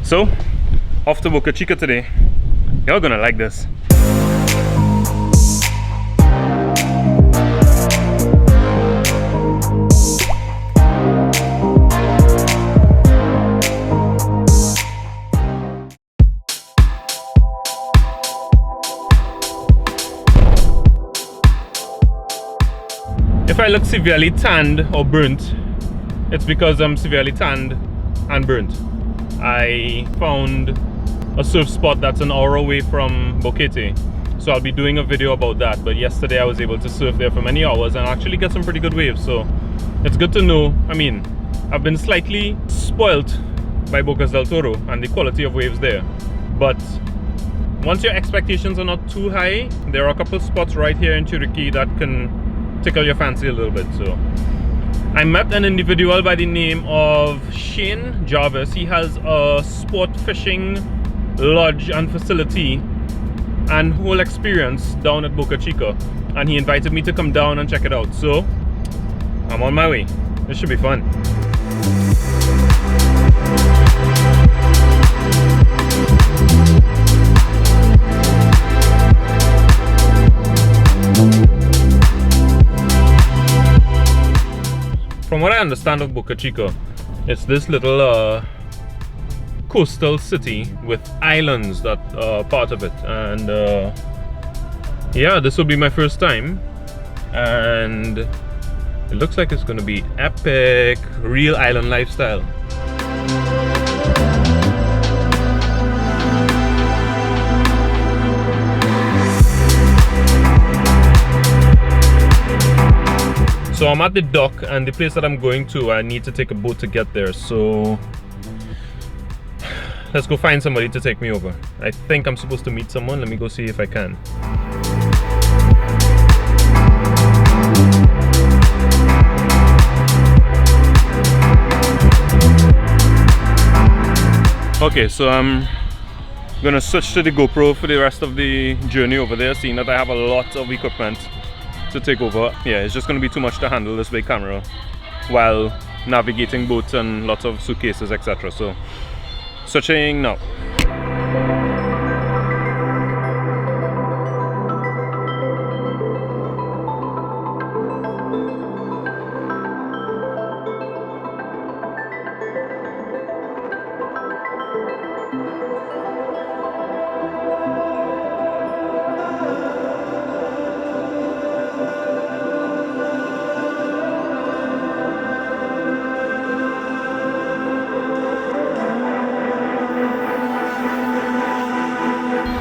So, off to Boca Chica today. You're gonna like this. If I look severely tanned or burnt, it's because I'm severely tanned and burnt. I found a surf spot that's an hour away from Boquete, so I'll be doing a video about that. But yesterday I was able to surf there for many hours and actually get some pretty good waves, so it's good to know. I mean, I've been slightly spoilt by Bocas del Toro and the quality of waves there, but once your expectations are not too high, there are a couple spots right here in Chiriquí that can tickle your fancy a little bit. So I met an individual by the name of Shane Jarvis. He has a sport fishing lodge and facility and whole experience down at Boca Chica, and he invited me to come down and check it out. So I'm on my way. This should be fun. From what I understand of Boca Chica, it's this little coastal city with islands that are part of it, and yeah, this will be my first time, and it looks like it's gonna be epic, real island lifestyle. So I'm at the dock, and the place that I'm going to, I need to take a boat to get there. So let's go find somebody to take me over. I think I'm supposed to meet someone. Let me go see if I can. Okay, so I'm gonna switch to the GoPro for the rest of the journey over there, seeing that I have a lot of equipment to take over. Yeah, it's just going to be too much to handle this big camera while navigating boats and lots of suitcases, etc. So switching now.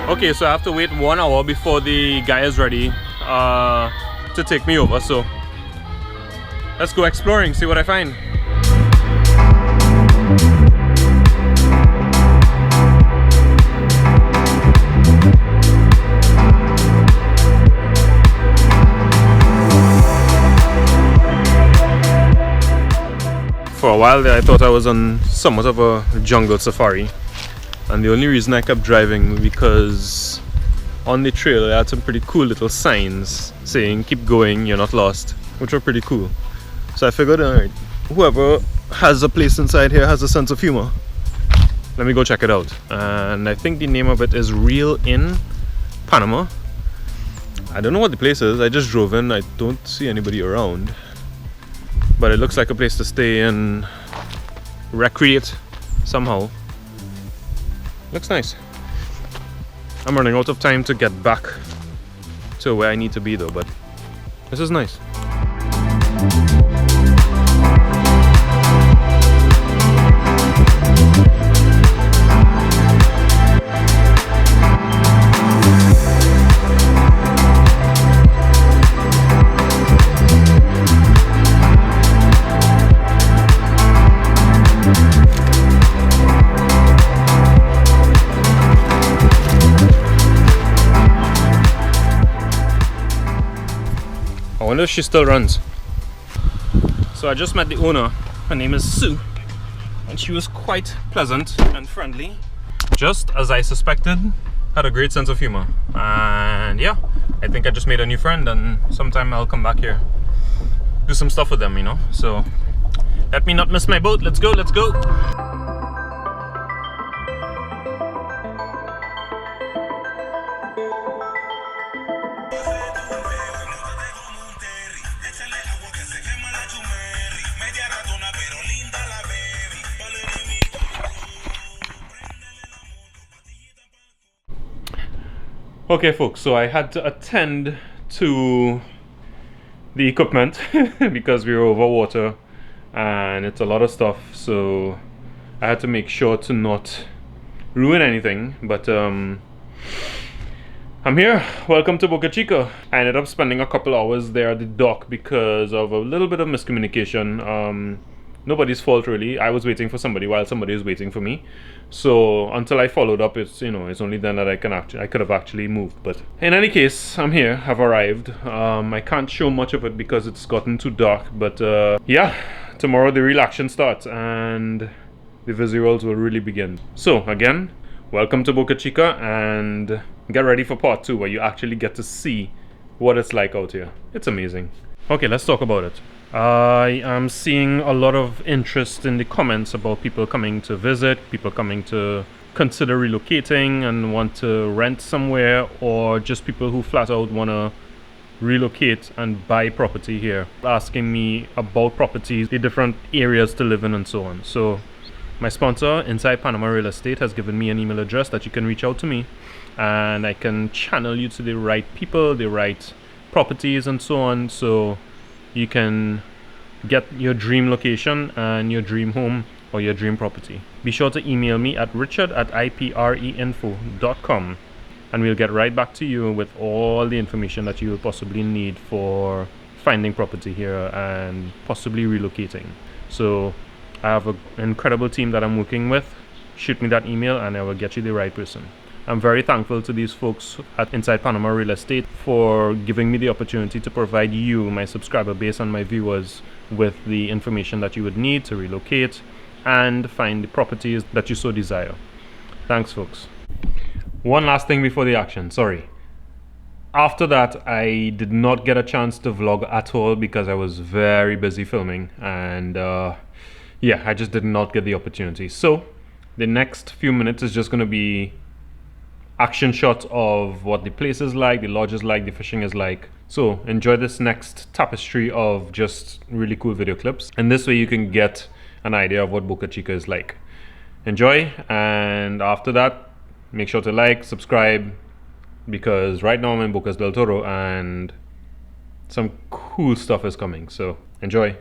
Okay, so I have to wait 1 hour before the guy is ready to take me over. So let's go exploring, see what I find. For a while there, I thought I was on somewhat of a jungle safari. And the only reason I kept driving because on the trail I had some pretty cool little signs saying keep going, you're not lost, which were pretty cool. So I figured, alright, whoever has a place inside here has a sense of humor. Let me go check it out. And I think the name of it is Real in Panama. I don't know what the place is. I just drove in. I don't see anybody around, but it looks like a place to stay and recreate somehow. Looks nice. I'm running out of time to get back to where I need to be though, but this is nice. I wonder if she still runs. So I just met the owner. Her name is Sue, and she was quite pleasant and friendly, just as I suspected. Had a great sense of humor, and yeah, I think I just made a new friend, and sometime I'll come back here, do some stuff with them, you know. So let me not miss my boat. Let's go, let's go. Okay folks, so I had to attend to the equipment because we were over water and it's a lot of stuff, so I had to make sure to not ruin anything, but I'm here. Welcome to Boca Chica. I ended up spending a couple hours there at the dock because of a little bit of miscommunication. Nobody's fault really. I was waiting for somebody while somebody was waiting for me. So until I followed up, it's only then that I could have actually moved. But in any case, I'm here. I've arrived. I can't show much of it because it's gotten too dark. But yeah, tomorrow the real action starts and the visuals will really begin. So again, welcome to Boca Chica, and get ready for part 2 where you actually get to see what it's like out here. It's amazing. Okay, let's talk about it. I am seeing a lot of interest in the comments about people coming to visit, people coming to consider relocating and want to rent somewhere, or just people who flat out want to relocate and buy property here, asking me about properties, the different areas to live in and so on. So my sponsor, Inside Panama Real Estate, has given me an email address that you can reach out to me and I can channel you to the right people, the right properties and so on, so you can get your dream location and your dream home or your dream property. Be sure to email me at richard@ipreinfo.com and we'll get right back to you with all the information that you will possibly need for finding property here and possibly relocating. So I have an incredible team that I'm working with. Shoot me that email and I will get you the right person. I'm very thankful to these folks at Inside Panama Real Estate for giving me the opportunity to provide you, my subscriber base and my viewers, with the information that you would need to relocate and find the properties that you so desire. Thanks, folks. One last thing before the action, sorry. After that, I did not get a chance to vlog at all because I was very busy filming, and yeah, I just did not get the opportunity. So the next few minutes is just going to be action shots of what the place is like, the lodge is like, the fishing is like. So enjoy this next tapestry of just really cool video clips, and this way you can get an idea of what Boca Chica is like. Enjoy, and after that make sure to like, subscribe, because right now I'm in Bocas del Toro and some cool stuff is coming, so enjoy.